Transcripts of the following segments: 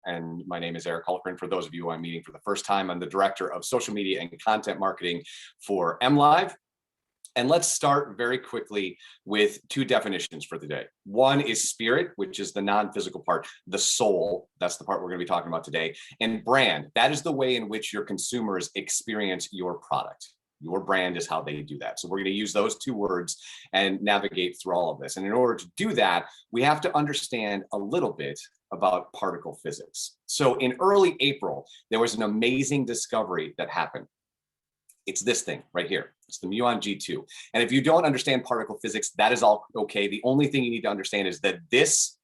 And my name is Eric Hultgren. For those of you who I'm meeting for the first time, I'm the Director of Social Media and Content Marketing for MLive. And let's start very quickly with two definitions for the day. One is spirit, which is the non-physical part, the soul. That's the part we're going to be talking about today. And brand, that is the way in which your consumers experience your product. Your brand is how they do that. So we're going to use those two words and navigate through all of this. And in order to do that, we have to understand a little bit about particle physics. So in early April, there was an amazing discovery that happened. It's this thing right here. It's the muon G2. And if you don't understand particle physics, that is all okay. The only thing you need to understand is that this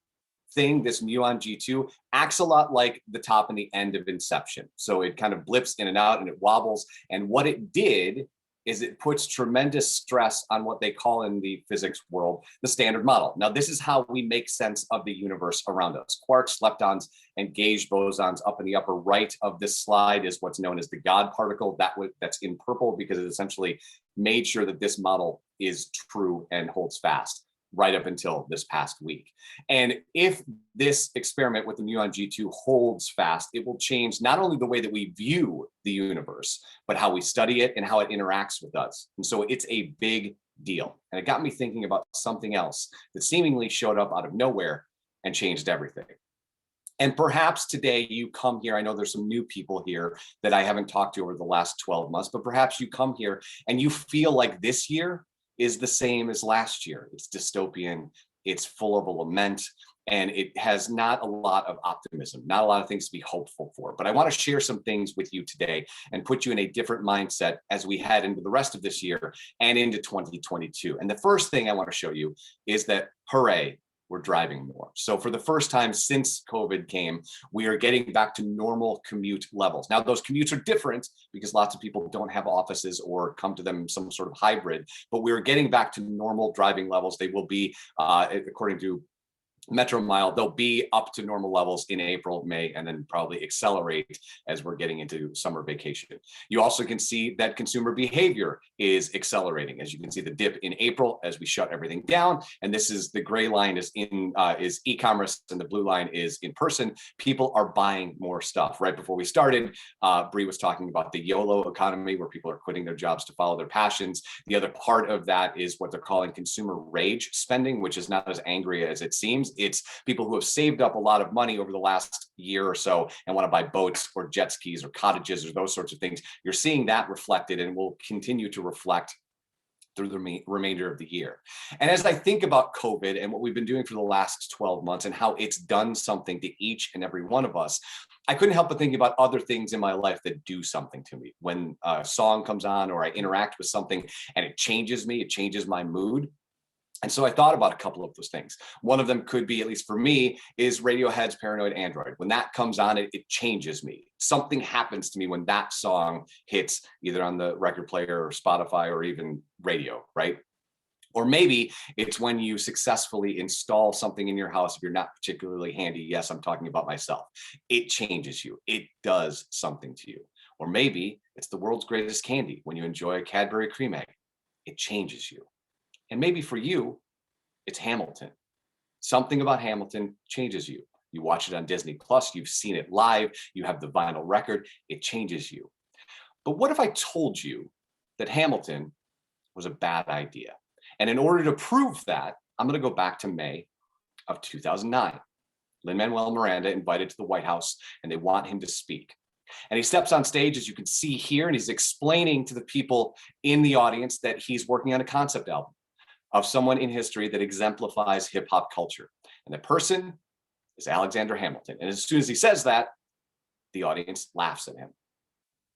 thing, this muon G2, acts a lot like the top and the end of Inception. So it kind of blips in and out and it wobbles. And what it did is it puts tremendous stress on what they call in the physics world, the standard model. Now, this is how we make sense of the universe around us. Quarks, leptons, and gauge bosons. Up in the upper right of this slide is what's known as the God particle. That's in purple because it essentially made sure that this model is true and holds fast right up until this past week. And if this experiment with the muon G2 holds fast, it will change not only the way that we view the universe, but how we study it and how it interacts with us. And so it's a big deal. And it got me thinking about something else that seemingly showed up out of nowhere and changed everything. And perhaps today you come here, I know there's some new people here that I haven't talked to over the last 12 months, but perhaps you come here and you feel like this year is the same as last year. It's dystopian, it's full of a lament, and it has not a lot of optimism, not a lot of things to be hopeful for. But I want to share some things with you today and put you in a different mindset as we head into the rest of this year and into 2022. And the first thing I want to show you is that, hooray, we're driving more. So for the first time since COVID came, we are getting back to normal commute levels. Now, those commutes are different because lots of people don't have offices or come to them some sort of hybrid, but we're getting back to normal driving levels. They will be, according to Metro Mile, they'll be up to normal levels in April, May, and then probably accelerate as we're getting into summer vacation. You also can see that consumer behavior is accelerating. As you can see, the dip in April as we shut everything down. And this is the gray line is e-commerce and the blue line is in person. People are buying more stuff. Right before we started, Bree was talking about the YOLO economy where people are quitting their jobs to follow their passions. The other part of that is what they're calling consumer rage spending, which is not as angry as it seems. It's people who have saved up a lot of money over the last year or so and want to buy boats or jet skis or cottages or those sorts of things. You're seeing that reflected and will continue to reflect through the remainder of the year. And as I think about COVID and what we've been doing for the last 12 months and how it's done something to each and every one of us, I couldn't help but think about other things in my life that do something to me. When a song comes on or I interact with something and it changes me, it changes my mood. And so I thought about a couple of those things. One of them could be, at least for me, is Radiohead's Paranoid Android. When that comes on, it changes me. Something happens to me when that song hits either on the record player or Spotify or even radio, right? Or maybe it's when you successfully install something in your house if you're not particularly handy. Yes, I'm talking about myself. It changes you. It does something to you. Or maybe it's the world's greatest candy when you enjoy a Cadbury cream egg. It changes you. And maybe for you, it's Hamilton. Something about Hamilton changes you. You watch it on Disney Plus, you've seen it live, you have the vinyl record, it changes you. But what if I told you that Hamilton was a bad idea? And in order to prove that, I'm going to go back to May of 2009. Lin-Manuel Miranda invited to the White House, and they want him to speak. And he steps on stage, as you can see here, and he's explaining to the people in the audience that he's working on a concept album of someone in history that exemplifies hip hop culture. And the person is Alexander Hamilton. And as soon as he says that, the audience laughs at him.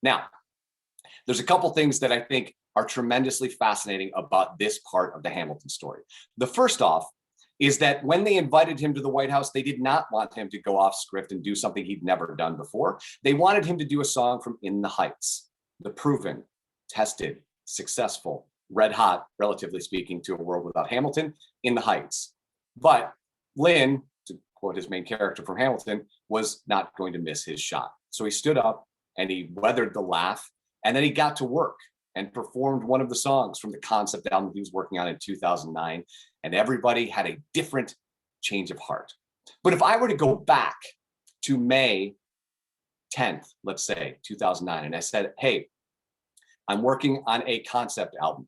Now, there's a couple things that I think are tremendously fascinating about this part of the Hamilton story. The first off is that when they invited him to the White House, they did not want him to go off script and do something he'd never done before. They wanted him to do a song from In the Heights, the proven, tested, successful, red hot, relatively speaking, to a world without Hamilton, In the Heights. But Lin, to quote his main character from Hamilton, was not going to miss his shot. So he stood up and he weathered the laugh, and then he got to work and performed one of the songs from the concept album he was working on in 2009, and everybody had a different change of heart. But if I were to go back to May 10th, let's say 2009, and I said, hey, I'm working on a concept album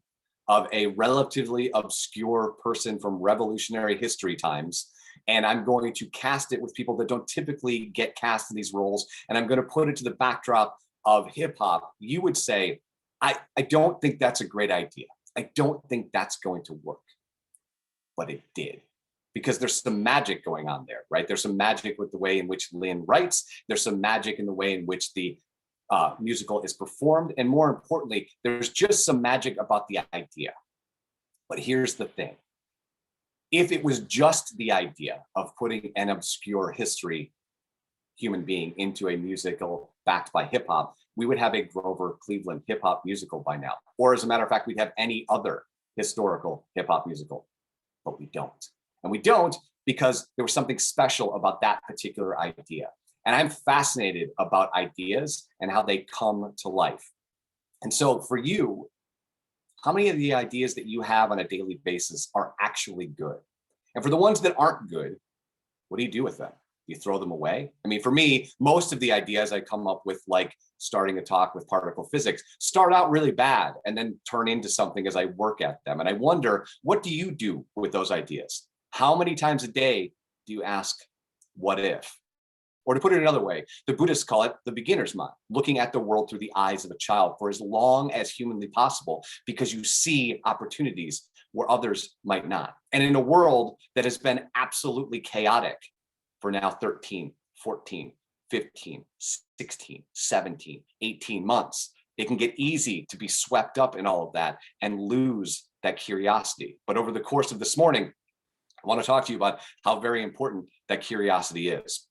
of a relatively obscure person from revolutionary history times. And I'm going to cast it with people that don't typically get cast in these roles. And I'm going to put it to the backdrop of hip hop. You would say, I don't think that's a great idea. I don't think that's going to work. But it did. Because there's some magic going on there, right? There's some magic with the way in which Lynn writes. There's some magic in the way in which the musical is performed. And more importantly, there's just some magic about the idea. But here's the thing. If it was just the idea of putting an obscure history human being into a musical backed by hip hop, we would have a Grover Cleveland hip hop musical by now. Or as a matter of fact, we'd have any other historical hip hop musical, but we don't. And we don't because there was something special about that particular idea. And I'm fascinated about ideas and how they come to life. And so for you, how many of the ideas that you have on a daily basis are actually good? And for the ones that aren't good, what do you do with them? Do you throw them away? I mean, for me, most of the ideas I come up with, like starting a talk with particle physics, start out really bad and then turn into something as I work at them. And I wonder, what do you do with those ideas? How many times a day do you ask, what if? Or to put it another way, the Buddhists call it the beginner's mind, looking at the world through the eyes of a child for as long as humanly possible, because you see opportunities where others might not. And in a world that has been absolutely chaotic for now 13, 14, 15, 16, 17, 18 months, it can get easy to be swept up in all of that and lose that curiosity. But over the course of this morning, I want to talk to you about how very important that curiosity is.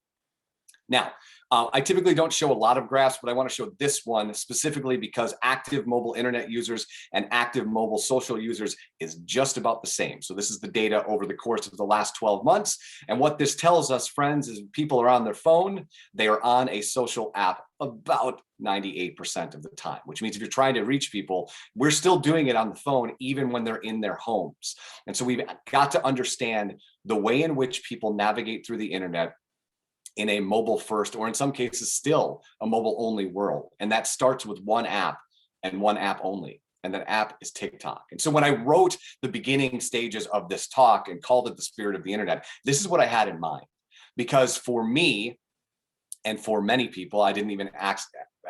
Now, I typically don't show a lot of graphs, but I want to show this one specifically because active mobile internet users and active mobile social users is just about the same. So this is the data over the course of the last 12 months. And what this tells us, friends, is people are on their phone. They are on a social app about 98% of the time, which means if you're trying to reach people, we're still doing it on the phone, even when they're in their homes. And so we've got to understand the way in which people navigate through the internet in a mobile first, or in some cases still a mobile only world. And that starts with one app and one app only. And that app is TikTok. And so when I wrote the beginning stages of this talk and called it the spirit of the internet, this is what I had in mind. Because for me, and for many people, I didn't even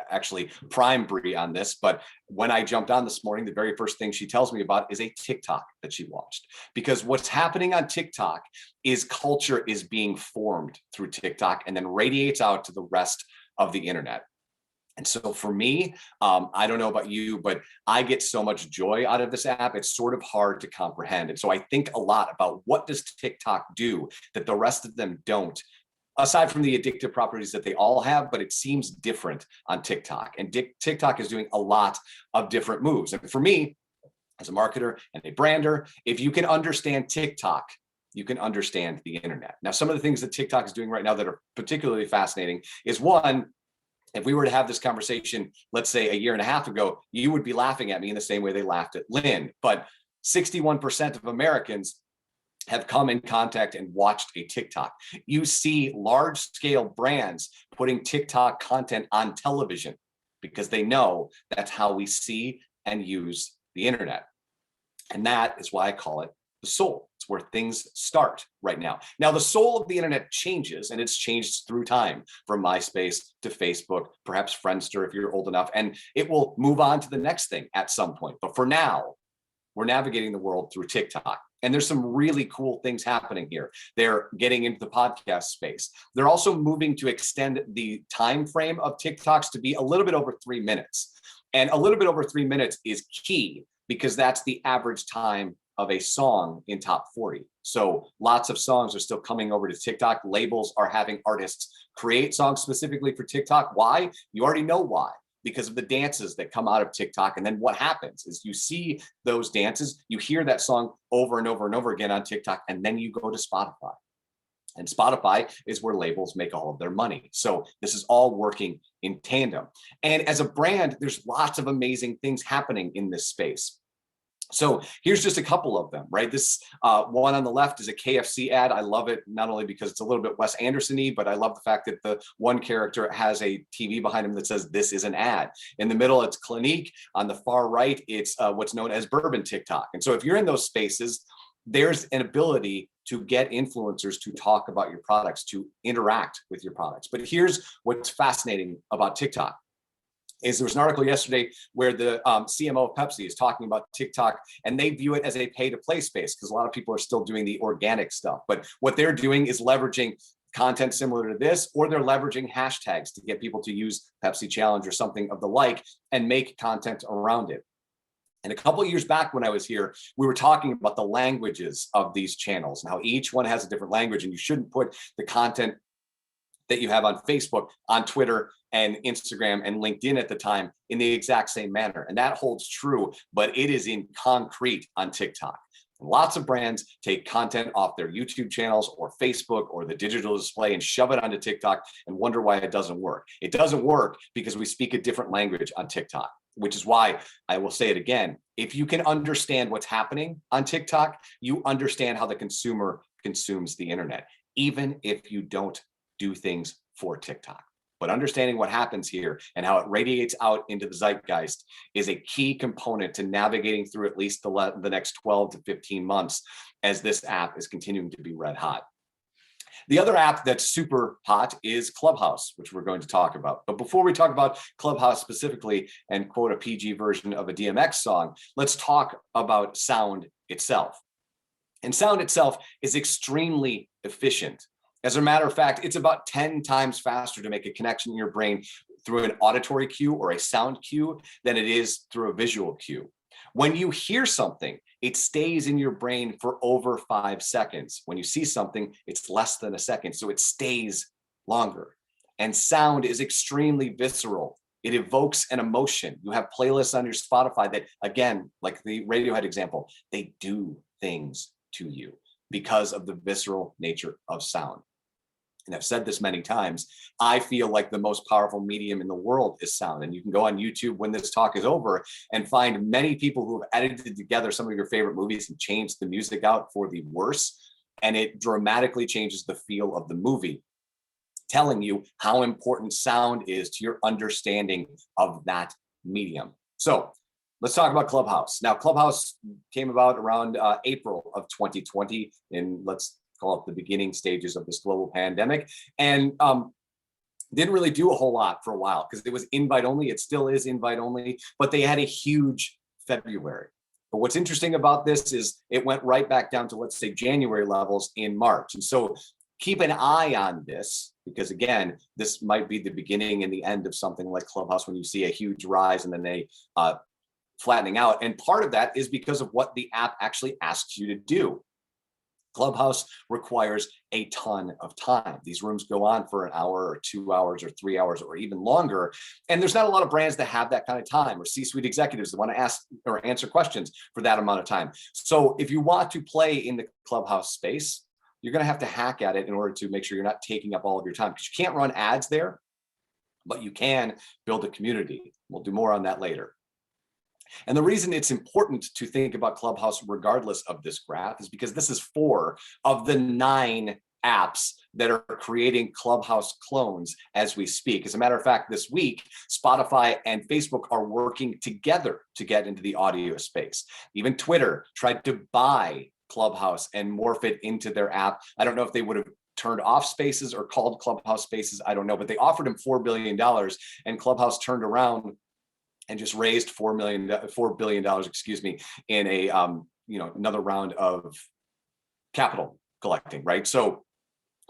actually prime Bree on this, but when I jumped on this morning, the very first thing she tells me about is a TikTok that she watched. Because what's happening on TikTok is culture is being formed through TikTok and then radiates out to the rest of the internet. And so for me, I don't know about you, but I get so much joy out of this app. It's sort of hard to comprehend. And so I think a lot about, what does TikTok do that the rest of them don't? Aside from the addictive properties that they all have, but it seems different on TikTok. And TikTok is doing a lot of different moves. And for me, as a marketer and a brander, if you can understand TikTok, you can understand the internet. Now, some of the things that TikTok is doing right now that are particularly fascinating is, one, if we were to have this conversation, let's say a year and a half ago, you would be laughing at me in the same way they laughed at Lynn. But 61% of Americans have come in contact and watched a TikTok. You see large scale brands putting TikTok content on television because they know that's how we see and use the internet. And that is why I call it the soul. It's where things start right now. Now, the soul of the internet changes, and it's changed through time, from MySpace to Facebook, perhaps Friendster if you're old enough, and it will move on to the next thing at some point. But for now, we're navigating the world through TikTok. And there's some really cool things happening here. They're getting into the podcast space. They're also moving to extend the time frame of TikToks to be a little bit over 3 minutes. And a little bit over 3 minutes is key because that's the average time of a song in top 40. So lots of songs are still coming over to TikTok. Labels are having artists create songs specifically for TikTok. Why? You already know why. Because of the dances that come out of TikTok. And then what happens is you see those dances, you hear that song over and over and over again on TikTok, and then you go to Spotify. And Spotify is where labels make all of their money. So this is all working in tandem. And as a brand, there's lots of amazing things happening in this space. So here's just a couple of them, right? This one on the left is a KFC ad. I love it, not only because it's a little bit Wes Anderson-y, but I love the fact that the one character has a TV behind him that says, "This is an ad." In the middle, it's Clinique. On the far right, it's what's known as Bourbon TikTok. And so if you're in those spaces, there's an ability to get influencers to talk about your products, to interact with your products. But here's what's fascinating about TikTok. There was an article yesterday where the CMO of Pepsi is talking about TikTok, and they view it as a pay-to-play space because a lot of people are still doing the organic stuff. But what they're doing is leveraging content similar to this, or they're leveraging hashtags to get people to use Pepsi Challenge or something of the like and make content around it. And a couple of years back when I was here, we were talking about the languages of these channels and how each one has a different language, and you shouldn't put the content that you have on Facebook, on Twitter, and Instagram and LinkedIn at the time in the exact same manner. And that holds true, but it is in concrete on TikTok. Lots of brands take content off their YouTube channels or Facebook or the digital display and shove it onto TikTok and wonder why it doesn't work. It doesn't work because we speak a different language on TikTok, which is why I will say it again. If you can understand what's happening on TikTok, you understand how the consumer consumes the internet, even if you don't do things for TikTok. But understanding what happens here and how it radiates out into the zeitgeist is a key component to navigating through at least the next 12 to 15 months as this app is continuing to be red hot. The other app that's super hot is Clubhouse, which we're going to talk about. But before we talk about Clubhouse specifically and quote a PG version of a DMX song, let's talk about sound itself. And sound itself is extremely efficient. As a matter of fact, it's about 10 times faster to make a connection in your brain through an auditory cue or a sound cue than it is through a visual cue. When you hear something, it stays in your brain for over 5 seconds. When you see something, it's less than a second, so it stays longer. And sound is extremely visceral. It evokes an emotion. You have playlists on your Spotify that, again, like the Radiohead example, they do things to you because of the visceral nature of sound. And I've said this many times, I feel like the most powerful medium in the world is sound. And you can go on YouTube when this talk is over and find many people who have edited together some of your favorite movies and changed the music out for the worse. And it dramatically changes the feel of the movie, telling you how important sound is to your understanding of that medium. So let's talk about Clubhouse. Now, Clubhouse came about around April of 2020, and let's call it the beginning stages of this global pandemic, and didn't really do a whole lot for a while because it was invite only. It still is invite only, but they had a huge February. But what's interesting about this is it went right back down to, let's say, January levels in March. And so keep an eye on this, because again, this might be the beginning and the end of something like Clubhouse when you see a huge rise and then they flattening out. And part of that is because of what the app actually asks you to do. Clubhouse requires a ton of time. These rooms go on for an hour or 2 hours or 3 hours or even longer. And there's not a lot of brands that have that kind of time, or C-suite executives that want to ask or answer questions for that amount of time. So if you want to play in the Clubhouse space, you're going to have to hack at it in order to make sure you're not taking up all of your time, because you can't run ads there, but you can build a community. We'll do more on that later. And the reason it's important to think about Clubhouse regardless of this graph is because this is 4 of the 9 apps that are creating Clubhouse clones as we speak. As a matter of fact, this week, Spotify and Facebook are working together to get into the audio space. Even Twitter tried to buy Clubhouse and morph it into their app. I don't know if they would have turned off Spaces or called Clubhouse Spaces, I don't know, but they offered him $4 billion, and Clubhouse turned around and just raised $4 billion, excuse me, in a another round of capital collecting, right? So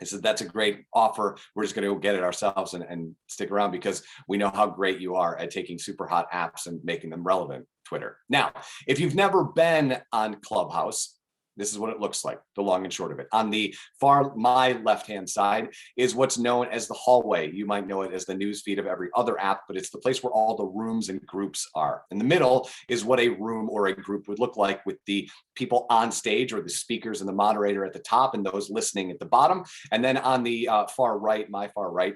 I said, that's a great offer. We're just going to go get it ourselves and stick around, because we know how great you are at taking super hot apps and making them relevant, Twitter. Now, if you've never been on Clubhouse, this is what it looks like, the long and short of it. On the my left-hand side is what's known as the hallway. You might know it as the news feed of every other app, but it's the place where all the rooms and groups are. In the middle is what a room or a group would look like, with the people on stage or the speakers and the moderator at the top and those listening at the bottom. And then on the far right, my far right,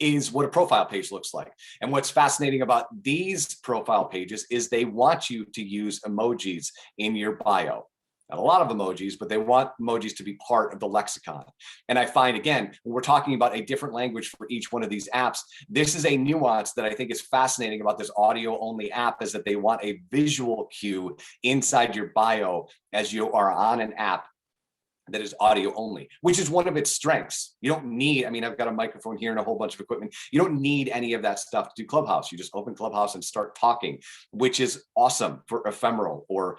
is what a profile page looks like. And what's fascinating about these profile pages is they want you to use emojis in your bio. Not a lot of emojis, but they want emojis to be part of the lexicon. And I find, again, when we're talking about a different language for each one of these apps, this is a nuance that I think is fascinating about this audio only app, is that they want a visual cue inside your bio as you are on an app that is audio only, which is one of its strengths. You don't need, I mean, I've got a microphone here and a whole bunch of equipment. You don't need any of that stuff to do Clubhouse. You just open Clubhouse and start talking, which is awesome for ephemeral or,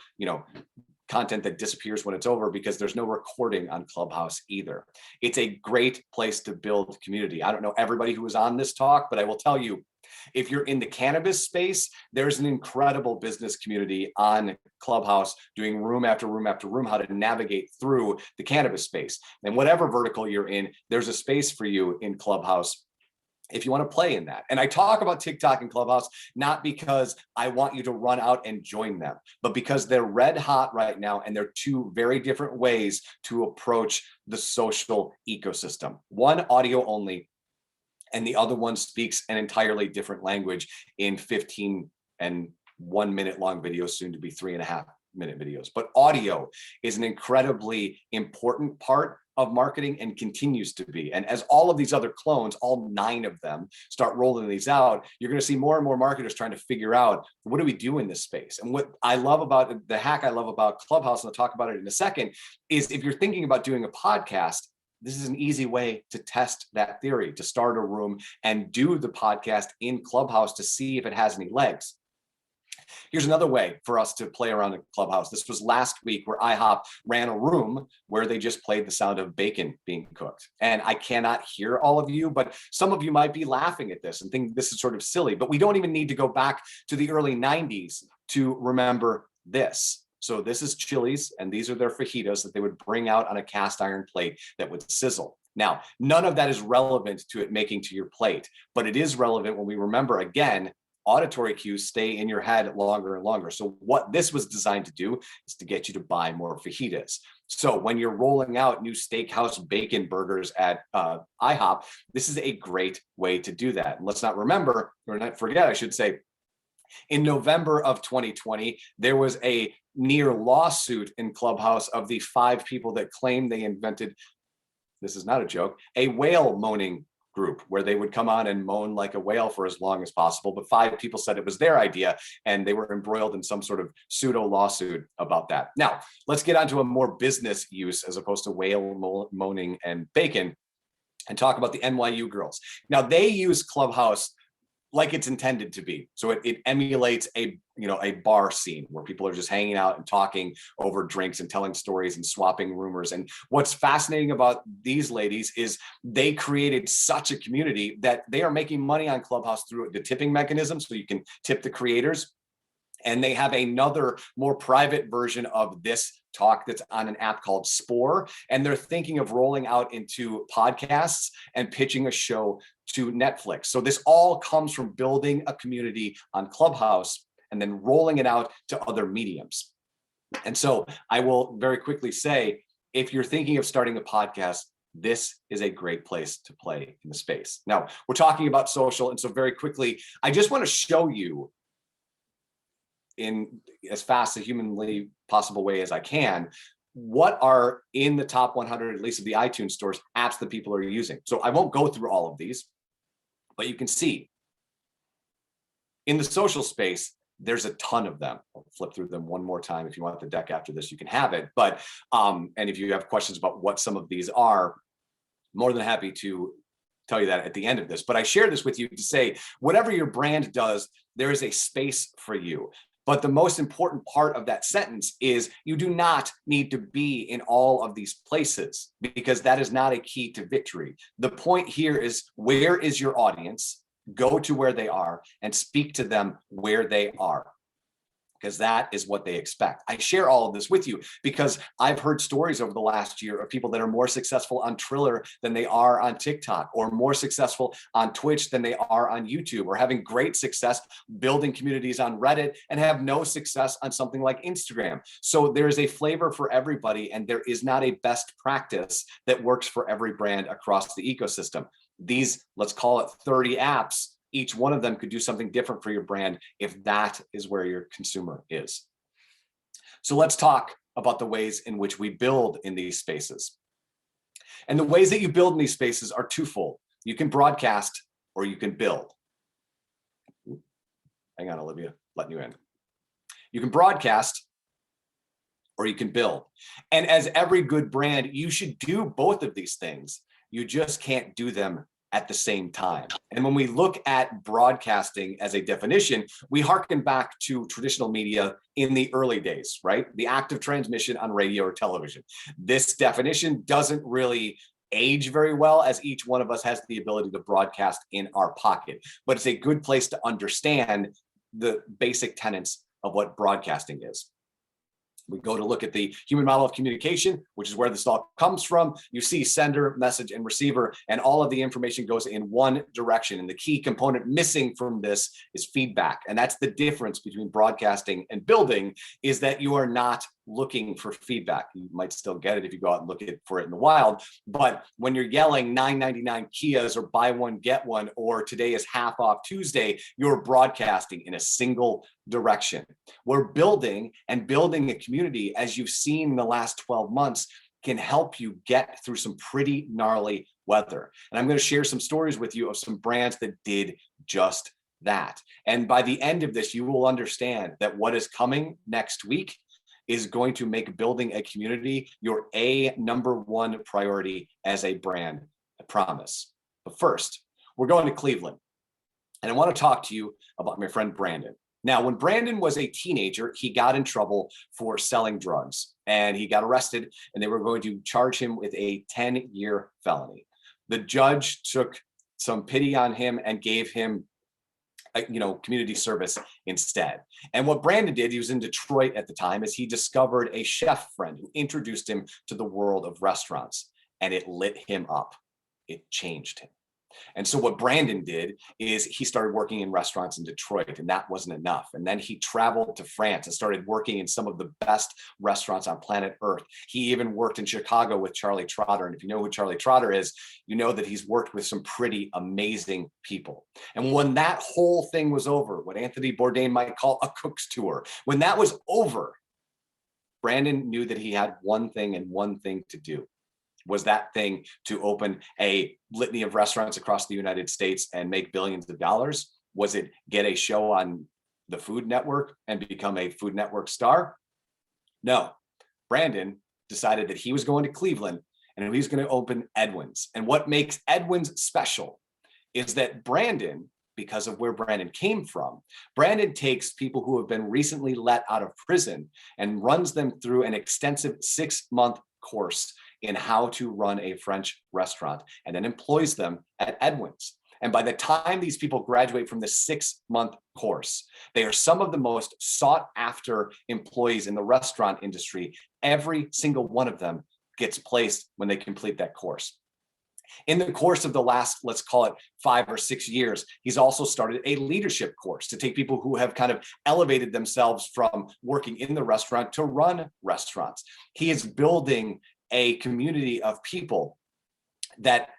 content that disappears when it's over, because there's no recording on Clubhouse either. It's a great place to build community. I don't know everybody who was on this talk, but I will tell you, if you're in the cannabis space, there's an incredible business community on Clubhouse doing room after room after room, how to navigate through the cannabis space. And whatever vertical you're in, there's a space for you in Clubhouse if you want to play in that. And I talk about TikTok and Clubhouse, not because I want you to run out and join them, but because they're red hot right now. And they're two very different ways to approach the social ecosystem. One audio only, and the other one speaks an entirely different language in 15 and 1 minute long videos, soon to be 3.5 minute videos. But audio is an incredibly important part of marketing and continues to be. And as all of these other clones, all 9 of them, start rolling these out, you're going to see more and more marketers trying to figure out, what do we do in this space? And what I love about the hack I love about Clubhouse, and I'll talk about it in a second, is if you're thinking about doing a podcast, this is an easy way to test that theory, to start a room and do the podcast in Clubhouse to see if it has any legs. Here's another way for us to play around in Clubhouse. This was last week, where IHOP ran a room where they just played the sound of bacon being cooked. And I cannot hear all of you, but some of you might be laughing at this and think this is sort of silly, but we don't even need to go back to the early 90s to remember this. So this is Chili's, and these are their fajitas that they would bring out on a cast iron plate that would sizzle. Now, none of that is relevant to it making to your plate, but it is relevant when we remember, again, auditory cues stay in your head longer and longer. So what this was designed to do is to get you to buy more fajitas. So when you're rolling out new steakhouse bacon burgers at IHOP, this is a great way to do that. And let's not forget, I should say, in November of 2020, there was a near lawsuit in Clubhouse of the 5 people that claimed they invented, this is not a joke, a whale moaning group, where they would come on and moan like a whale for as long as possible. But 5 people said it was their idea, and they were embroiled in some sort of pseudo lawsuit about that. Now, let's get on to a more business use as opposed to whale moaning and bacon, and talk about the NYU girls. Now, they use Clubhouse like it's intended to be. So it emulates a bar scene where people are just hanging out and talking over drinks and telling stories and swapping rumors. And what's fascinating about these ladies is they created such a community that they are making money on Clubhouse through the tipping mechanism. So you can tip the creators. And they have another more private version of this talk that's on an app called Spore. And they're thinking of rolling out into podcasts and pitching a show to Netflix. So this all comes from building a community on Clubhouse and then rolling it out to other mediums. And so I will very quickly say, if you're thinking of starting a podcast, this is a great place to play in the space. Now, we're talking about social. And so very quickly, I just want to show you, in as fast a humanly possible way as I can, what are in the top 100, at least of the iTunes stores, apps that people are using. So I won't go through all of these, but you can see in the social space, there's a ton of them. I'll flip through them one more time. If you want the deck after this, you can have it. But, and if you have questions about what some of these are, more than happy to tell you that at the end of this. But I share this with you to say, whatever your brand does, there is a space for you. But the most important part of that sentence is you do not need to be in all of these places, because that is not a key to victory. The point here is, where is your audience? Go to where they are and speak to them where they are, because that is what they expect. I share all of this with you because I've heard stories over the last year of people that are more successful on Triller than they are on TikTok, or more successful on Twitch than they are on YouTube, or having great success building communities on Reddit and have no success on something like Instagram. So there is a flavor for everybody, and there is not a best practice that works for every brand across the ecosystem. These, let's call it 30 apps, each one of them could do something different for your brand if that is where your consumer is. So let's talk about the ways in which we build in these spaces. And the ways that you build in these spaces are twofold. You can broadcast or you can build. Hang on, Olivia, letting you in. You can broadcast or you can build. And as every good brand, you should do both of these things. You just can't do them at the same time. And when we look at broadcasting as a definition, we harken back to traditional media in the early days, right? The act of transmission on radio or television. This definition doesn't really age very well, as each one of us has the ability to broadcast in our pocket, but it's a good place to understand the basic tenets of what broadcasting is. We go to look at the human model of communication, which is where this all comes from. You see sender, message, and receiver, and all of the information goes in one direction. And the key component missing from this is feedback. And that's the difference between broadcasting and building, is that you are not looking for feedback. You might still get it if you go out and look for it in the wild. But when you're yelling $9.99 Kias or buy one, get one, or today is half off Tuesday, you're broadcasting in a single direction. We're building, and building a community, as you've seen in the last 12 months, can help you get through some pretty gnarly weather. And I'm going to share some stories with you of some brands that did just that. And by the end of this, you will understand that what is coming next week is going to make building a community your number one priority as a brand, I promise. But first, we're going to Cleveland. And I want to talk to you about my friend Brandon. Now, when Brandon was a teenager, he got in trouble for selling drugs, and he got arrested, and they were going to charge him with a 10-year felony. The judge took some pity on him and gave him community service instead. And what Brandon did, he was in Detroit at the time, is he discovered a chef friend who introduced him to the world of restaurants, and it lit him up. It changed him. And so what Brandon did is he started working in restaurants in Detroit, and that wasn't enough. And then he traveled to France and started working in some of the best restaurants on planet Earth. He even worked in Chicago with Charlie Trotter. And if you know who Charlie Trotter is, you know that he's worked with some pretty amazing people. And when that whole thing was over, what Anthony Bourdain might call a cook's tour, when that was over, Brandon knew that he had one thing and one thing to do. Was that thing to open a litany of restaurants across the United States and make billions of dollars? Was it get a show on the Food Network and become a Food Network star? No. Brandon decided that he was going to Cleveland and he was going to open Edwin's. And what makes Edwin's special is that Brandon, because of where Brandon came from, Brandon takes people who have been recently let out of prison and runs them through an extensive 6-month course in how to run a French restaurant, and then employs them at Edwin's. And by the time these people graduate from the 6-month course, they are some of the most sought after employees in the restaurant industry. Every single one of them gets placed when they complete that course. In the course of the last, let's call it 5 or 6 years, he's also started a leadership course to take people who have kind of elevated themselves from working in the restaurant to run restaurants. He is building a community of people that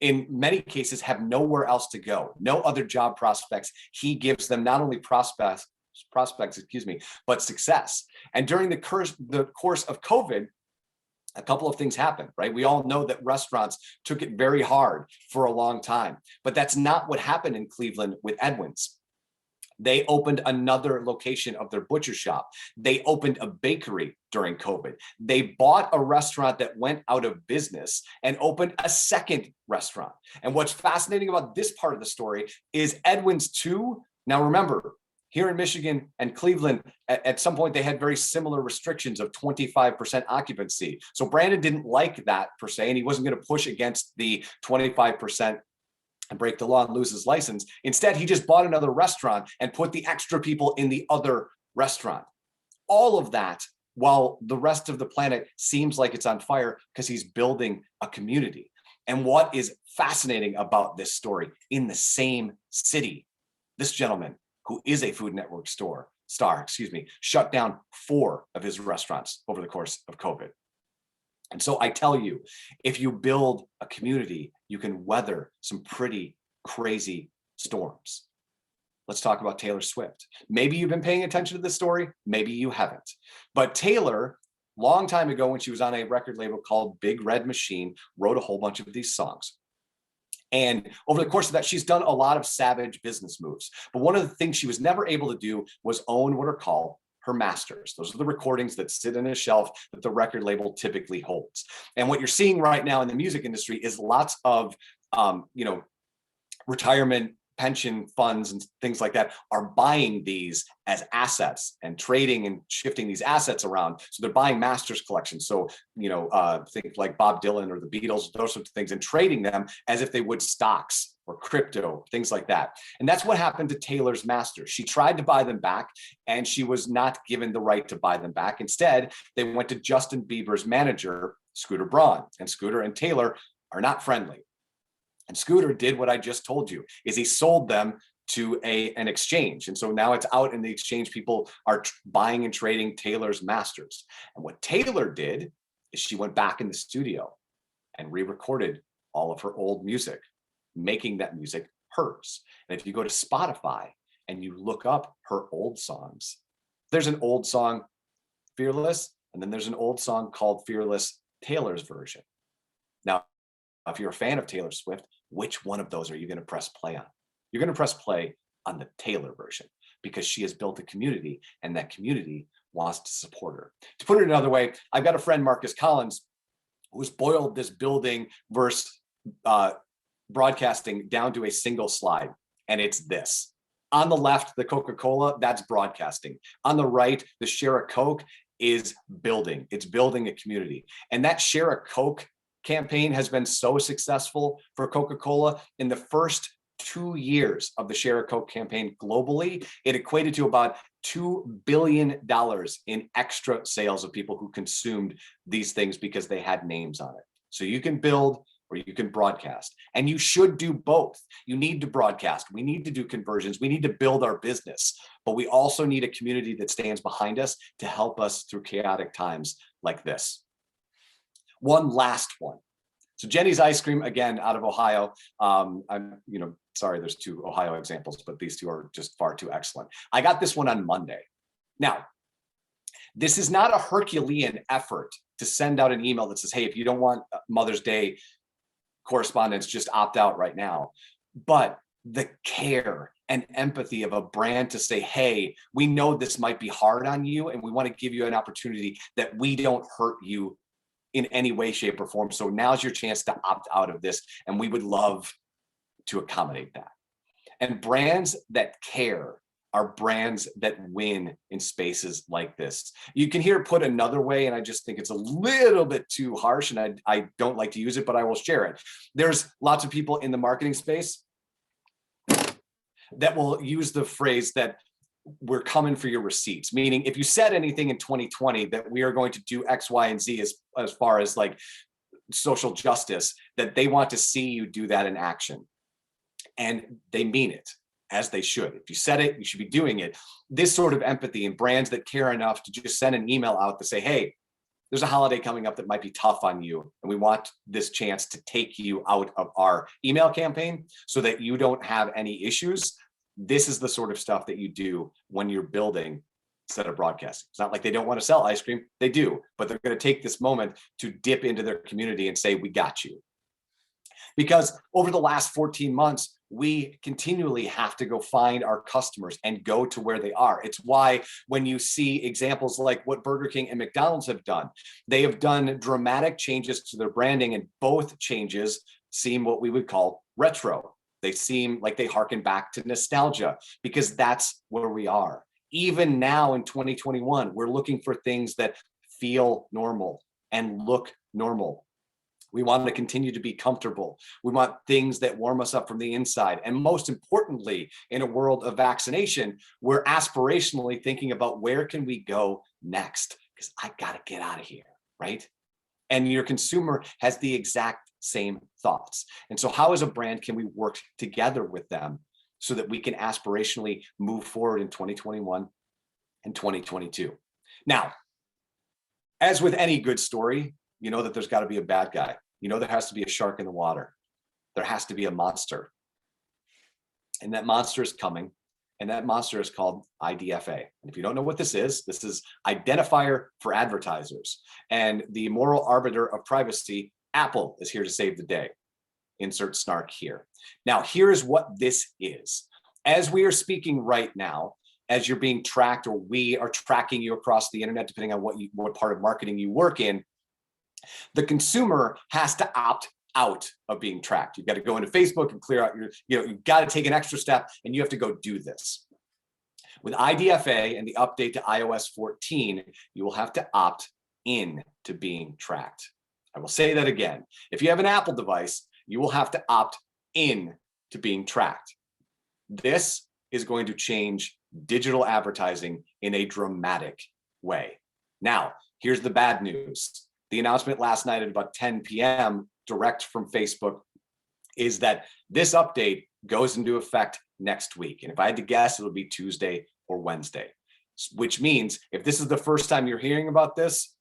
in many cases have nowhere else to go, no other job prospects. He gives them not only prospects, but success. And during the course of COVID, a couple of things happened, right? We all know that restaurants took it very hard for a long time, but that's not what happened in Cleveland with Edwin's. They opened another location of their butcher shop. They opened a bakery during COVID. They bought a restaurant that went out of business and opened a second restaurant. And what's fascinating about this part of the story is Edwin's too. Now remember, here in Michigan and Cleveland, at some point they had very similar restrictions of 25% occupancy. So Brandon didn't like that per se, and he wasn't going to push against the 25% and break the law and lose his license. Instead, he just bought another restaurant and put the extra people in the other restaurant. All of that while the rest of the planet seems like it's on fire because he's building a community. And what is fascinating about this story, in the same city, this gentleman, who is a Food Network star, shut down 4 of his restaurants over the course of COVID. And so I tell you, if you build a community, you can weather some pretty crazy storms. Let's talk about Taylor Swift. Maybe you've been paying attention to this story, maybe you haven't. But Taylor, long time ago when she was on a record label called Big Red Machine, wrote a whole bunch of these songs. And over the course of that, she's done a lot of savage business moves. But one of the things she was never able to do was own what are called her masters. Those are the recordings that sit in a shelf that the record label typically holds. And what you're seeing right now in the music industry is lots of, retirement pension funds and things like that are buying these as assets and trading and shifting these assets around. So they're buying masters collections. So, think like Bob Dylan or the Beatles, those sorts of things, and trading them as if they would stocks or crypto, things like that. And that's what happened to Taylor's masters. She tried to buy them back and she was not given the right to buy them back. Instead, they went to Justin Bieber's manager, Scooter Braun, and Scooter and Taylor are not friendly. And Scooter did what I just told you, is he sold them to an exchange. And so now it's out in the exchange, people are buying and trading Taylor's masters. And what Taylor did is she went back in the studio and re-recorded all of her old music, making that music hers. And if you go to Spotify and you look up her old songs, there's an old song, Fearless, and then there's an old song called Fearless, Taylor's version. Now, if you're a fan of Taylor Swift, which one of those are you going to press play on? You're going to press play on the Taylor version because she has built a community and that community wants to support her. To put it another way, I've got a friend, Marcus Collins, who's boiled this building versus broadcasting down to a single slide. And it's this. On the left, the Coca-Cola, that's broadcasting. On the right, the Share a Coke is building. It's building a community. And that Share a Coke campaign has been so successful for Coca-Cola. In the first 2 years of the Share a Coke campaign globally, it equated to about $2 billion in extra sales of people who consumed these things because they had names on it. So you can build or you can broadcast, and you should do both. You need to broadcast. We need to do conversions. We need to build our business, but we also need a community that stands behind us to help us through chaotic times like this. One last one. So Jenny's Ice Cream, again, out of Ohio. I'm, sorry, there's two Ohio examples, but these two are just far too excellent. I got this one on Monday. Now, this is not a Herculean effort to send out an email that says, hey, if you don't want Mother's Day correspondence, just opt out right now. But the care and empathy of a brand to say, hey, we know this might be hard on you, and we want to give you an opportunity that we don't hurt you in any way, shape, or form. So now's your chance to opt out of this, and we would love to accommodate that. And brands that care are brands that win in spaces like this. You can hear it put another way, and I just think it's a little bit too harsh, and I don't like to use it, but I will share it. There's lots of people in the marketing space that will use the phrase that we're coming for your receipts, meaning if you said anything in 2020 that we are going to do X, Y, and Z as far as like social justice, that they want to see you do that in action. And they mean it, as they should. If you said it, you should be doing it. This sort of empathy and brands that care enough to just send an email out to say, hey, there's a holiday coming up that might be tough on you, and we want this chance to take you out of our email campaign so that you don't have any issues. This is the sort of stuff that you do when you're building instead of broadcasting. It's not like they don't want to sell ice cream. They do, but they're going to take this moment to dip into their community and say, we got you. Because over the last 14 months, we continually have to go find our customers and go to where they are. It's why when you see examples like what Burger King and McDonald's have done, they have done dramatic changes to their branding, and both changes seem what we would call retro. They seem like they harken back to nostalgia because that's where we are. Even now in 2021, we're looking for things that feel normal and look normal. We want to continue to be comfortable. We want things that warm us up from the inside. And most importantly, in a world of vaccination, we're aspirationally thinking about where can we go next? Because I got to get out of here, right? And your consumer has the exact same thoughts. And so how as a brand can we work together with them so that we can aspirationally move forward in 2021 and 2022? Now, as with any good story, you know that there's got to be a bad guy. You know there has to be a shark in the water. There has to be a monster. And that monster is coming. And that monster is called IDFA. And if you don't know what this is Identifier for Advertisers. And the moral arbiter of privacy, Apple, is here to save the day. Insert snark here. Now, here's what this is. As we are speaking right now, as you're being tracked, or we are tracking you across the internet, depending on what part of marketing you work in, the consumer has to opt out of being tracked. You've got to go into Facebook and clear out you've got to take an extra step, and you have to go do this. With IDFA and the update to iOS 14, you will have to opt in to being tracked. I will say that again. If you have an Apple device, you will have to opt in to being tracked. This is going to change digital advertising in a dramatic way. Now, here's the bad news. The announcement last night at about 10 p.m. direct from Facebook is that this update goes into effect next week. And if I had to guess, it'll be Tuesday or Wednesday, which means if this is the first time you're hearing about this,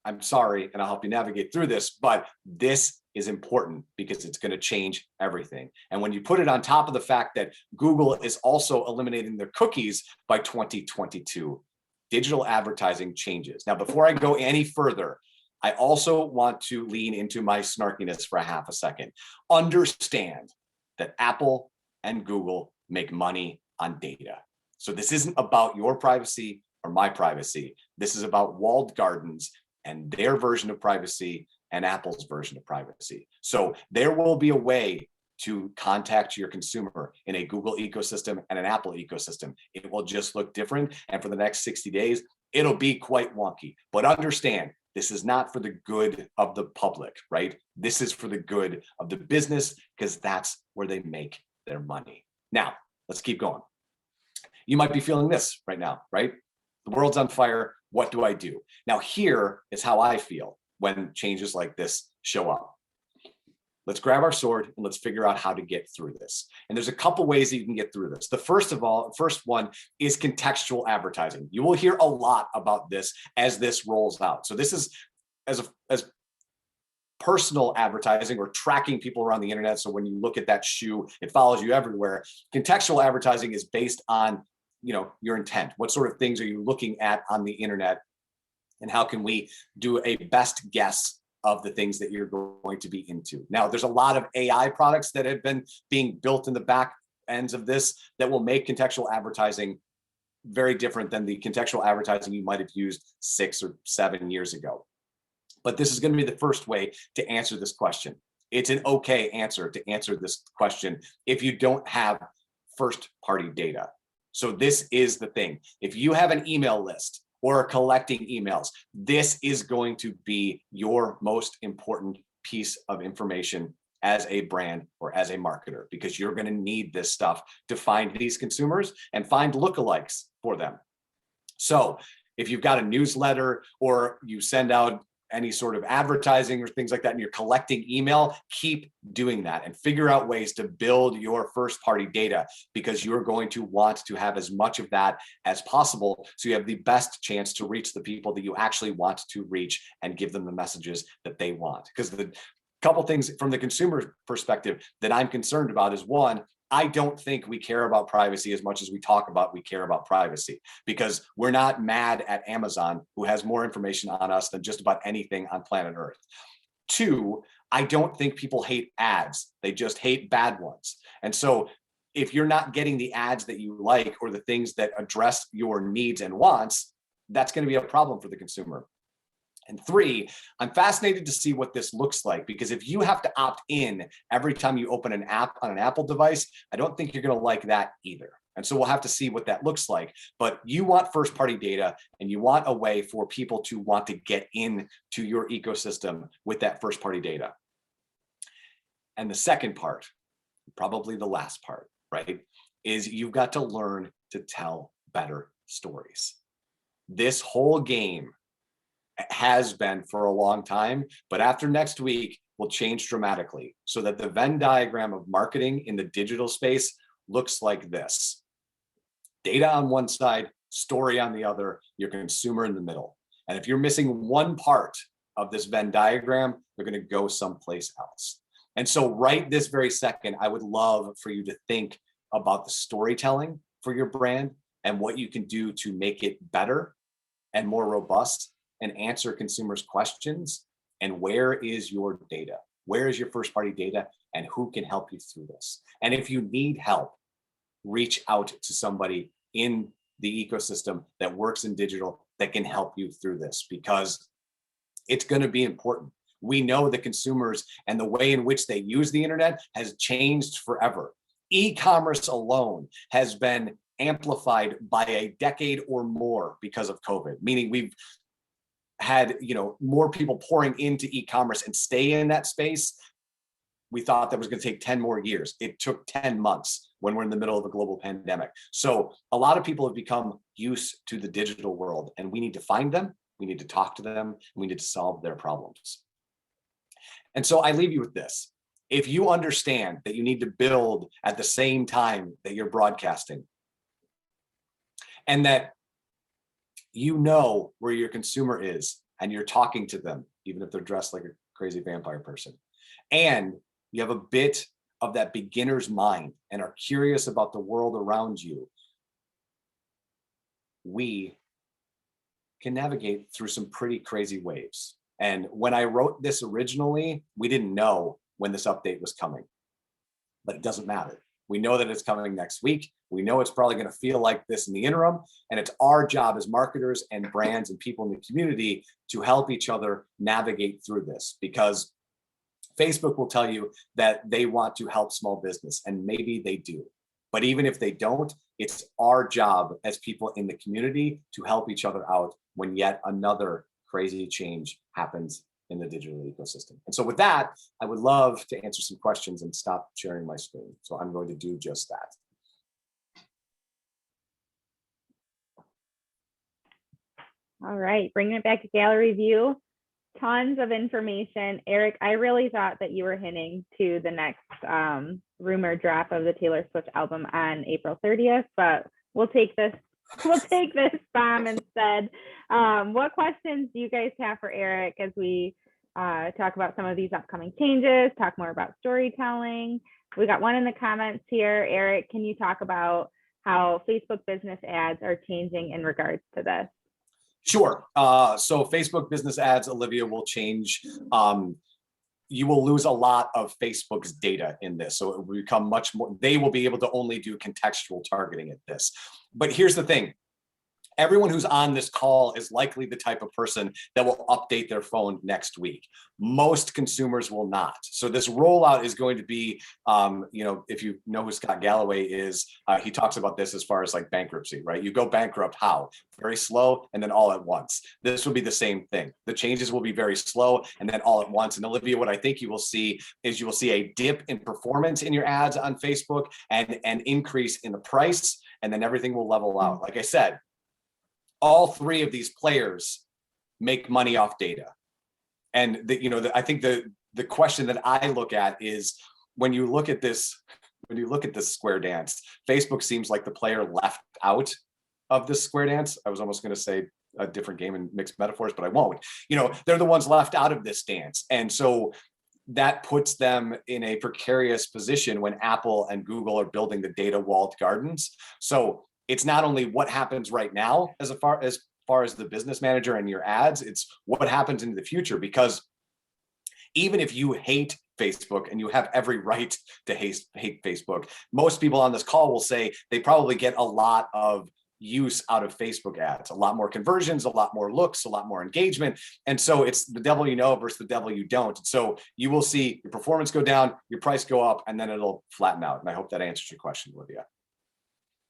I'm sorry, and I'll help you navigate through this, but this is important because it's going to change everything. And when you put it on top of the fact that Google is also eliminating their cookies by 2022, digital advertising changes. Now, before I go any further, I also want to lean into my snarkiness for a half a second. Understand that Apple and Google make money on data. So this isn't about your privacy or my privacy. This is about walled gardens and their version of privacy and Apple's version of privacy. So there will be a way to contact your consumer in a Google ecosystem and an Apple ecosystem. It will just look different. And for the next 60 days, it'll be quite wonky. But understand, this is not for the good of the public, right? This is for the good of the business, because that's where they make their money. Now, let's keep going. You might be feeling this right now, right? The world's on fire. What do I do? Now, here is how I feel when changes like this show up. Let's grab our sword and let's figure out how to get through this. And there's a couple ways that you can get through this. The first one is contextual advertising. You will hear a lot about this as this rolls out. So this is as personal advertising or tracking people around the internet. So when you look at that shoe, it follows you everywhere. Contextual advertising is based on your intent. What sort of things are you looking at on the internet? And how can we do a best guess of the things that you're going to be into? Now, there's a lot of AI products that have been being built in the back ends of this that will make contextual advertising very different than the contextual advertising you might have used 6 or 7 years ago. But this is going to be the first way to answer this question. It's an okay answer to answer this question if you don't have first-party data. So this is the thing. If you have an email list or are collecting emails, this is going to be your most important piece of information as a brand or as a marketer, because you're going to need this stuff to find these consumers and find lookalikes for them. So if you've got a newsletter or you send out any sort of advertising or things like that, and you're collecting email, keep doing that and figure out ways to build your first party data, because you're going to want to have as much of that as possible so you have the best chance to reach the people that you actually want to reach and give them the messages that they want. Because the couple things from the consumer perspective that I'm concerned about is, one, I don't think we care about privacy as much as we talk about we care about privacy, because we're not mad at Amazon, who has more information on us than just about anything on planet Earth. 2, I don't think people hate ads. They just hate bad ones. And so if you're not getting the ads that you like or the things that address your needs and wants, that's going to be a problem for the consumer. And 3, I'm fascinated to see what this looks like, because if you have to opt in every time you open an app on an Apple device, I don't think you're going to like that either. And so we'll have to see what that looks like. But you want first party data, and you want a way for people to want to get into your ecosystem with that first party data. And the second part, probably the last part, right, is you've got to learn to tell better stories. This whole game has been for a long time, but after next week will change dramatically, so that the Venn diagram of marketing in the digital space looks like this: data on one side, story on the other, your consumer in the middle. And if you're missing one part of this Venn diagram, they're going to go someplace else. And so right this very second, I would love for you to think about the storytelling for your brand and what you can do to make it better and more robust and answer consumers' questions. And where is your data? Where is your first party data, and who can help you through this? And if you need help, reach out to somebody in the ecosystem that works in digital that can help you through this, because it's going to be important. We know the consumers and the way in which they use the internet has changed forever. E-commerce alone has been amplified by a decade or more because of COVID, meaning we've had, more people pouring into e-commerce and stay in that space. We thought that was going to take 10 more years. It took 10 months when we're in the middle of a global pandemic. So a lot of people have become used to the digital world, and we need to find them. We need to talk to them. And we need to solve their problems. And so I leave you with this. If you understand that you need to build at the same time that you're broadcasting, and that you know where your consumer is and you're talking to them, even if they're dressed like a crazy vampire person, and you have a bit of that beginner's mind and are curious about the world around you, we can navigate through some pretty crazy waves. And when I wrote this originally, we didn't know when this update was coming, but it doesn't matter. We know that it's coming next week. We know it's probably going to feel like this in the interim. And it's our job as marketers and brands and people in the community to help each other navigate through this, because Facebook will tell you that they want to help small business, and maybe they do. But even if they don't, it's our job as people in the community to help each other out when yet another crazy change happens in the digital ecosystem. And so with that, I would love to answer some questions and stop sharing my screen. So I'm going to do just that. All right, bringing it back to gallery view. Tons of information. Eric, I really thought that you were hinting to the next rumor drop of the Taylor Swift album on April 30th, but we'll take this bomb instead. What questions do you guys have for Eric as we talk about some of these upcoming changes, talk more about storytelling? We got one in the comments here. Eric, can you talk about how Facebook business ads are changing in regards to this? Sure. So Facebook business ads, Olivia, will change. You will lose a lot of Facebook's data in this. So it will become much more, they will be able to only do contextual targeting at this. But here's the thing. Everyone who's on this call is likely the type of person that will update their phone next week. Most consumers will not. So this rollout is going to be, if you know who Scott Galloway is, he talks about this as far as like bankruptcy, right? You go bankrupt how? Very slow and then all at once. This will be the same thing. The changes will be very slow and then all at once. And Olivia, what I think you will see is you will see a dip in performance in your ads on Facebook and an increase in the price, and then everything will level out. Like I said, all three of these players make money off data. And I think the question that I look at is, when you look at this square dance, Facebook seems like the player left out of this square dance. I was almost going to say a different game and mixed metaphors, but I won't. They're the ones left out of this dance. And so that puts them in a precarious position when Apple and Google are building the data walled gardens. So it's not only what happens right now as far as the business manager and your ads, it's what happens in the future. Because even if you hate Facebook, and you have every right to hate Facebook, most people on this call will say they probably get a lot of use out of Facebook ads, a lot more conversions, a lot more looks, a lot more engagement. And so it's the devil you know versus the devil you don't. So you will see your performance go down, your price go up, and then it'll flatten out. And I hope that answers your question, Olivia.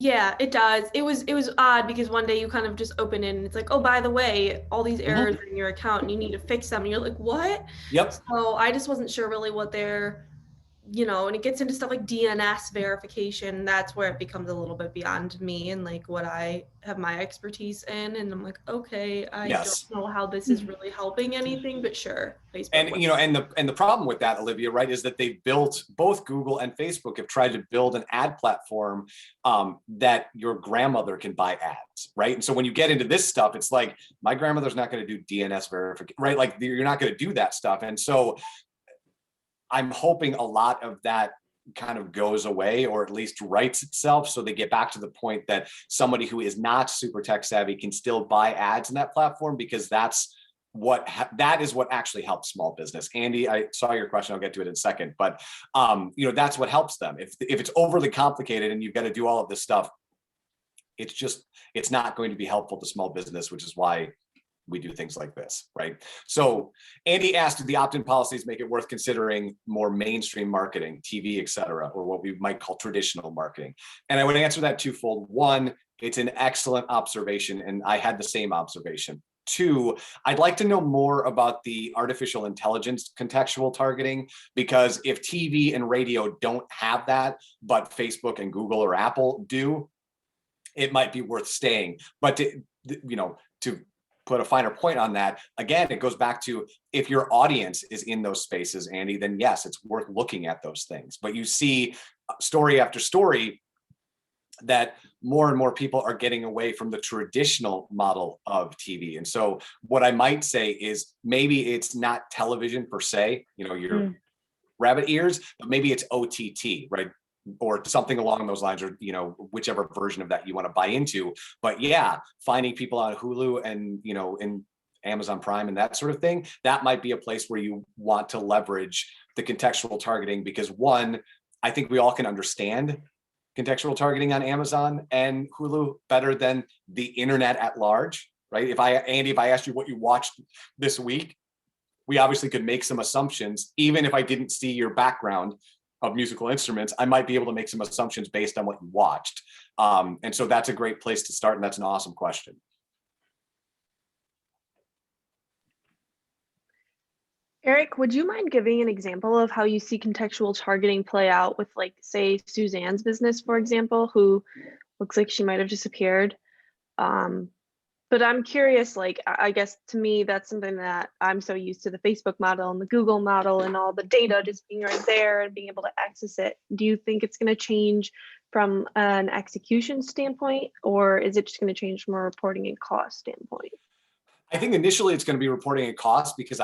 Yeah, it does. It was odd because one day you kind of just open it and it's like, oh, by the way, all these errors are in your account and you need to fix them. And you're like, what? Yep. So I just wasn't sure really what their and it gets into stuff like DNS verification. That's where it becomes a little bit beyond me and like what I have my expertise in. And I'm like, okay, I Yes. don't know how this is really helping anything, but sure, Facebook. And the problem with that, Olivia, right, is that they've built, both Google and Facebook have tried to build an ad platform that your grandmother can buy ads, right? And so when you get into this stuff, it's like, my grandmother's not going to do DNS verification, right? Like you're not going to do that stuff. And so I'm hoping a lot of that kind of goes away, or at least rights itself, so they get back to the point that somebody who is not super tech savvy can still buy ads in that platform, because that is what actually helps small business. Andy, I saw your question. I'll get to it in a second, but that's what helps them. If it's overly complicated and you've got to do all of this stuff, it's not going to be helpful to small business, which is why we do things like this, right? So Andy asked, do the opt-in policies make it worth considering more mainstream marketing, TV, et cetera, or what we might call traditional marketing? And I would answer that twofold. One, it's an excellent observation, and I had the same observation. Two, I'd like to know more about the artificial intelligence contextual targeting, because if TV and radio don't have that, but Facebook and Google or Apple do, it might be worth staying. But to put a finer point on that, again, it goes back to, if your audience is in those spaces, Andy, then yes, it's worth looking at those things. But you see story after story that more and more people are getting away from the traditional model of TV. And so what I might say is, maybe it's not television per se, your rabbit ears, but maybe it's OTT, right? Or something along those lines, or whichever version of that you want to buy into. But yeah, finding people on Hulu and in Amazon Prime and that sort of thing, that might be a place where you want to leverage the contextual targeting, because one, I think we all can understand contextual targeting on Amazon and Hulu better than the internet at large, right? Andy, if I asked you what you watched this week, we obviously could make some assumptions. Even if I didn't see your background of musical instruments, I might be able to make some assumptions based on what you watched. And so that's a great place to start, and that's an awesome question. Eric, would you mind giving an example of how you see contextual targeting play out with, like, say, Suzanne's business, for example, who looks like she might have disappeared? But I'm curious, like, I guess to me, that's something that I'm so used to, the Facebook model and the Google model and all the data just being right there and being able to access it. Do you think it's going to change from an execution standpoint, or is it just going to change from a reporting and cost standpoint? I think initially it's going to be reporting and cost, because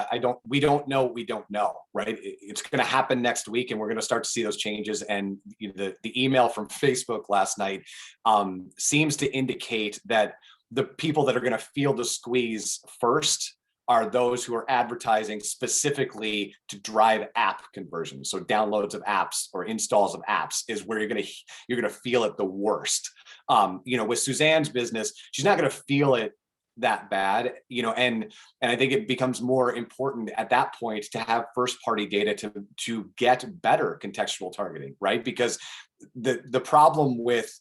we don't know what we don't know, right? It's going to happen next week, and we're going to start to see those changes. And the email from Facebook last night seems to indicate that the people that are going to feel the squeeze first are those who are advertising specifically to drive app conversion. So downloads of apps or installs of apps is where you're going to feel it the worst. With Suzanne's business, she's not going to feel it that bad, and I think it becomes more important at that point to have first party data to get better contextual targeting, right? Because the problem with,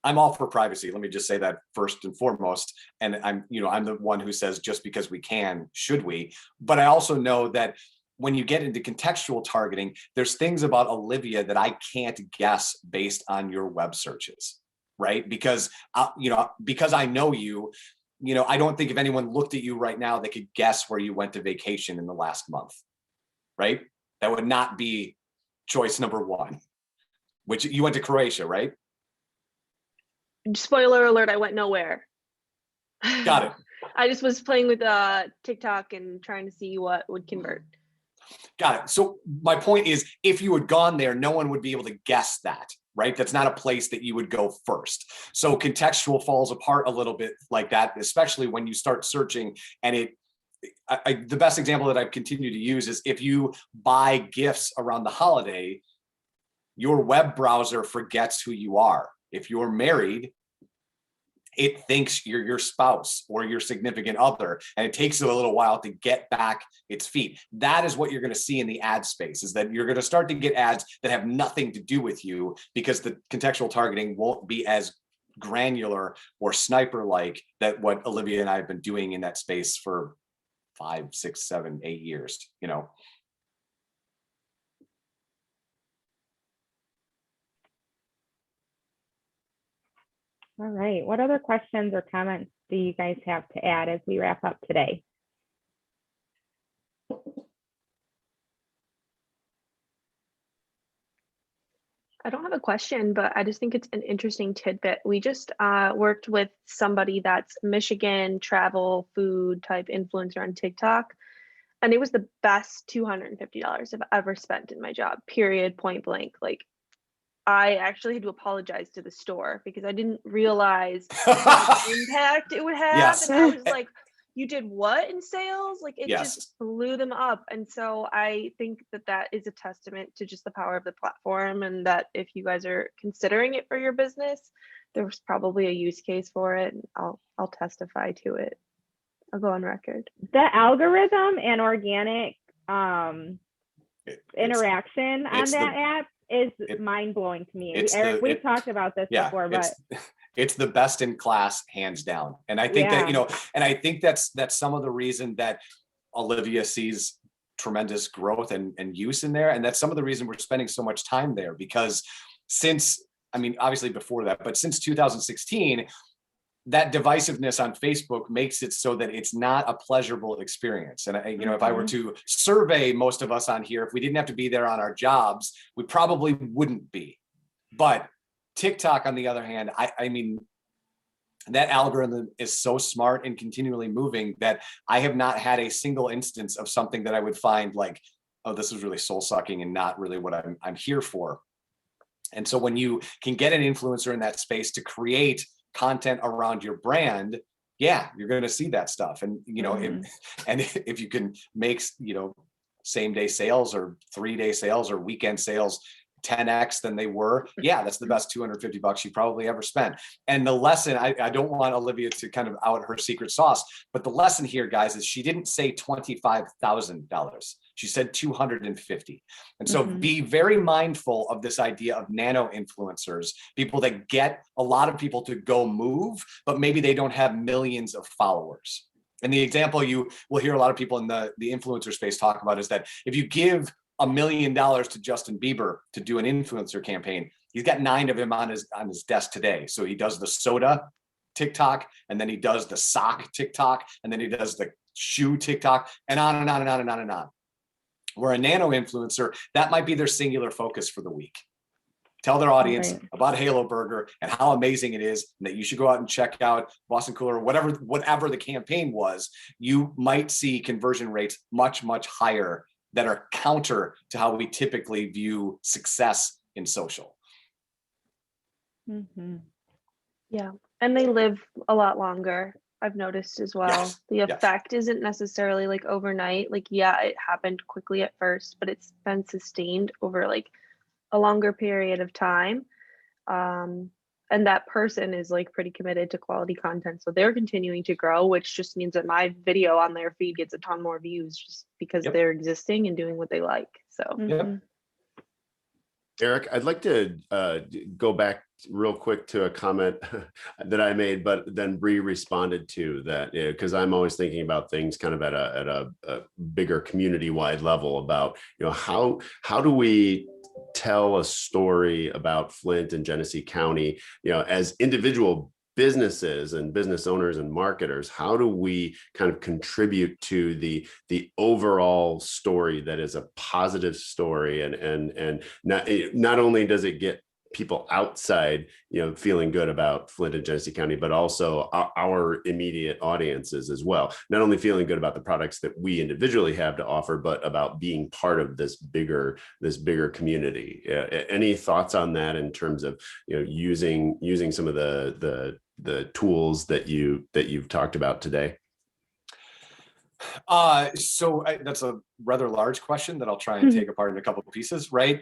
I'm all for privacy. Let me just say that first and foremost. And I'm the one who says, just because we can, should we? But I also know that when you get into contextual targeting, there's things about Olivia that I can't guess based on your web searches, right? Because I know you, I don't think if anyone looked at you right now, they could guess where you went to vacation in the last month, right? That would not be choice number one, which you went to Croatia, right? Spoiler alert, I went nowhere. Got it. I just was playing with TikTok and trying to see what would convert. Got it. So my point is, if you had gone there, no one would be able to guess that, right? That's not a place that you would go first. So contextual falls apart a little bit like that, especially when you start searching. And the best example that I've continued to use is, if you buy gifts around the holiday, your web browser forgets who you are. If you're married, it thinks you're your spouse or your significant other, and it takes it a little while to get back its feet. That is what you're going to see in the ad space, is that you're going to start to get ads that have nothing to do with you, because the contextual targeting won't be as granular or sniper-like that what Olivia and I have been doing in that space for 5, 6, 7, 8 years, All right. What other questions or comments do you guys have to add as we wrap up today? I don't have a question, but I just think it's an interesting tidbit. We just worked with somebody that's Michigan travel food type influencer on TikTok, and it was the best $250 I've ever spent in my job, period, point blank. Like, I actually had to apologize to the store because I didn't realize how much impact it would have. Yes. And I was like, you did what in sales? Like, it Yes. just blew them up. And so I think that that is a testament to just the power of the platform, and that if you guys are considering it for your business, there's probably a use case for it. And I'll testify to it. I'll go on record. The algorithm and organic It's- interaction on it's that the- app is it- mind blowing to me. it's Eric, the- we've it- talked about this before, but it's the best in class, hands down. And I think that, and I think that's some of the reason that Olivia sees tremendous growth and use in there. And that's some of the reason we're spending so much time there, because obviously before that, but since 2016, that divisiveness on Facebook makes it so that it's not a pleasurable experience. And if I were to survey most of us on here, if we didn't have to be there on our jobs, we probably wouldn't be. But TikTok, on the other hand, I mean, that algorithm is so smart and continually moving that I have not had a single instance of something that I would find like, oh, this is really soul sucking and not really what I'm here for. And so when you can get an influencer in that space to create content around your brand, yeah, you're going to see that stuff. And, if you can make, same day sales or 3-day sales or weekend sales 10x than they were, yeah, that's the best $250 you probably ever spent. And the lesson, I don't want Olivia to kind of out her secret sauce, but the lesson here, guys, is she didn't say $25,000. She said 250. And so be very mindful of this idea of nano influencers, people that get a lot of people to go move, but maybe they don't have millions of followers. And the example you will hear a lot of people in the influencer space talk about is that if you give $1 million to Justin Bieber to do an influencer campaign, he's got 9 of them on his desk today. So he does the soda TikTok, and then he does the sock TikTok, and then he does the shoe TikTok, and on and on and on and on and on. Where a nano influencer, that might be their singular focus for the week. Tell their audience about Halo Burger and how amazing it is, and that you should go out and check out Boston Cooler, or whatever the campaign was. You might see conversion rates much, much higher that are counter to how we typically view success in social. Yeah, and they live a lot longer, I've noticed as well. Yes. The effect isn't necessarily like overnight. Like, yeah, it happened quickly at first, but it's been sustained over like a longer period of time. And that person is like pretty committed to quality content, so they're continuing to grow, which just means that my video on their feed gets a ton more views just because they're existing and doing what they like. So Eric, I'd like to go back real quick to a comment that I made, but then Bree responded to that, because I'm always thinking about things kind of at a bigger community-wide level about, how do we tell a story about Flint and Genesee County, as individual businesses and business owners and marketers. How do we kind of contribute to the overall story that is a positive story, and not only does it get people outside, feeling good about Flint and Genesee County, but also our immediate audiences as well. Not only feeling good about the products that we individually have to offer, but about being part of this bigger community. Any thoughts on that in terms of using some of the tools that you've talked about today? So that's a rather large question that I'll try and take apart in a couple of pieces, right?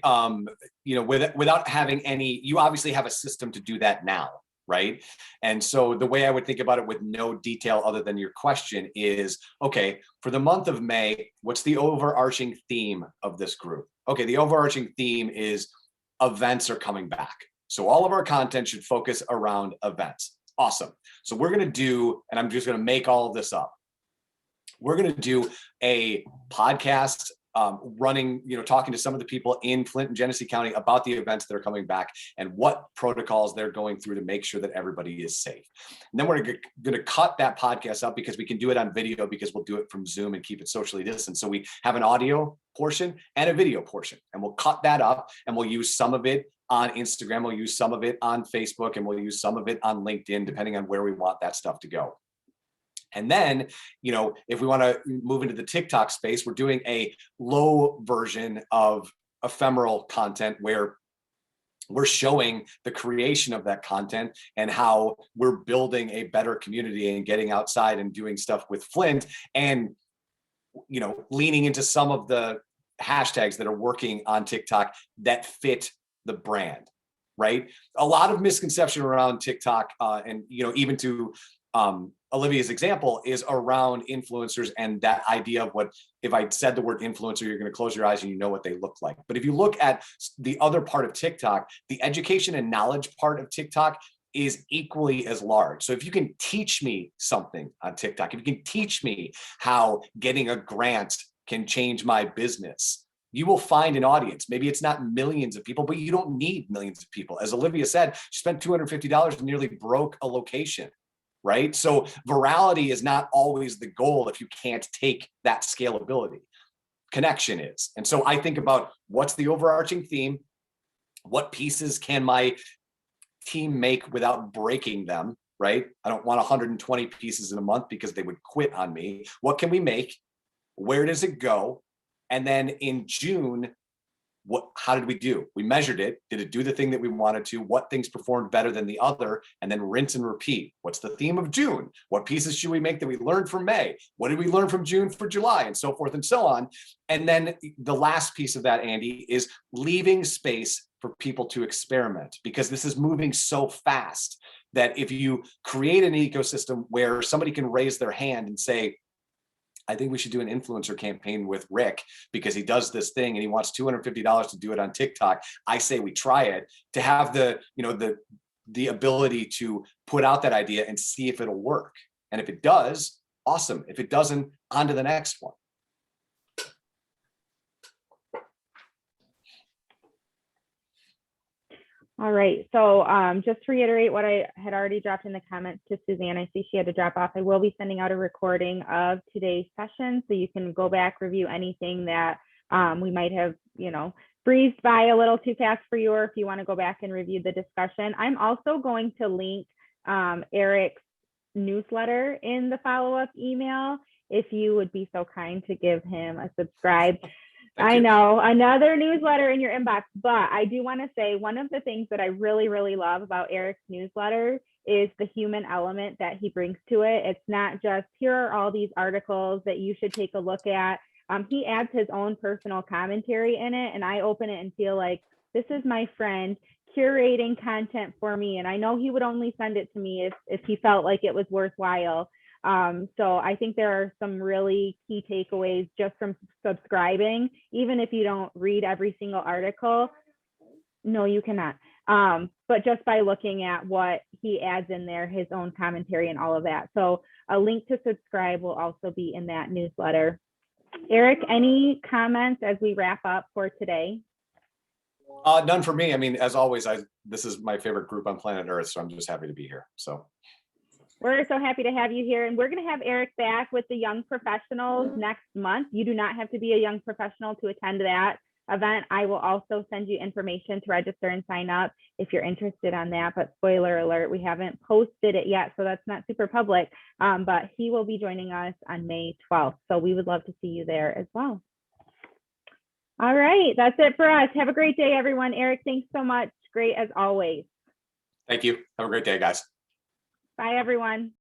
Without having any, you obviously have a system to do that now, right? And so the way I would think about it with no detail other than your question is, okay, for the month of May, what's the overarching theme of this group? Okay, the overarching theme is events are coming back. So all of our content should focus around events. Awesome. So we're going to do, and I'm just going to make all of this up. We're going to do a podcast running, talking to some of the people in Flint and Genesee County about the events that are coming back and what protocols they're going through to make sure that everybody is safe. And then we're going to cut that podcast up because we can do it on video because we'll do it from Zoom and keep it socially distant. So we have an audio portion and a video portion, and we'll cut that up and we'll use some of it on Instagram, we'll use some of it on Facebook, and we'll use some of it on LinkedIn, depending on where we want that stuff to go. And then, if we want to move into the TikTok space, we're doing a low version of ephemeral content where we're showing the creation of that content and how we're building a better community and getting outside and doing stuff with Flint and, leaning into some of the hashtags that are working on TikTok that fit the brand, right? A lot of misconception around TikTok and, even to Olivia's example is around influencers and that idea of what, if I said the word influencer, you're going to close your eyes and you know what they look like. But if you look at the other part of TikTok, the education and knowledge part of TikTok is equally as large. So if you can teach me something on TikTok, if you can teach me how getting a grant can change my business, you will find an audience. Maybe it's not millions of people, but you don't need millions of people. As Olivia said, she spent $250 and nearly broke a location. Right? So virality is not always the goal if you can't take that scalability. Connection is. And so I think about what's the overarching theme? What pieces can my team make without breaking them, right? I don't want 120 pieces in a month because they would quit on me. What can we make? Where does it go? And then in June, how did we do? We measured it. Did it do the thing that we wanted to? What things performed better than the other? And then rinse and repeat. What's the theme of June? What pieces should we make that we learned from May? What did we learn from June for July? And so forth and so on. And then the last piece of that, Andy, is leaving space for people to experiment, because this is moving so fast that if you create an ecosystem where somebody can raise their hand and say, I think we should do an influencer campaign with Rick because he does this thing and he wants $250 to do it on TikTok. I say we try it, to have the ability to put out that idea and see if it'll work. And if it does, awesome. If it doesn't, on to the next one. All right, so just to reiterate what I had already dropped in the comments to Suzanne, I see she had to drop off. I will be sending out a recording of today's session, so you can go back, review anything that we might have, breezed by a little too fast for you, or if you want to go back and review the discussion. I'm also going to link Eric's newsletter in the follow-up email, if you would be so kind to give him a subscribe. I know, another newsletter in your inbox, but I do want to say one of the things that I really, really love about Eric's newsletter is the human element that he brings to it. It's not just, here are all these articles that you should take a look at. He adds his own personal commentary in it, and I open it and feel like this is my friend curating content for me. And I know he would only send it to me if he felt like it was worthwhile. So I think there are some really key takeaways just from subscribing, even if you don't read every single article. No, you cannot. But just by looking at what he adds in there, his own commentary and all of that. So a link to subscribe will also be in that newsletter. Eric, any comments as we wrap up for today? None for me. I mean, as always, this is my favorite group on planet Earth, so I'm just happy to be here. So. We're so happy to have you here, and we're going to have Eric back with the young professionals next month. You do not have to be a young professional to attend that event. I will also send you information to register and sign up if you're interested on that, but spoiler alert, we haven't posted it yet, so that's not super public, but he will be joining us on May 12th, so we would love to see you there as well. All right, that's it for us. Have a great day, everyone. Eric, thanks so much. Great as always. Thank you. Have a great day, guys. Bye, everyone.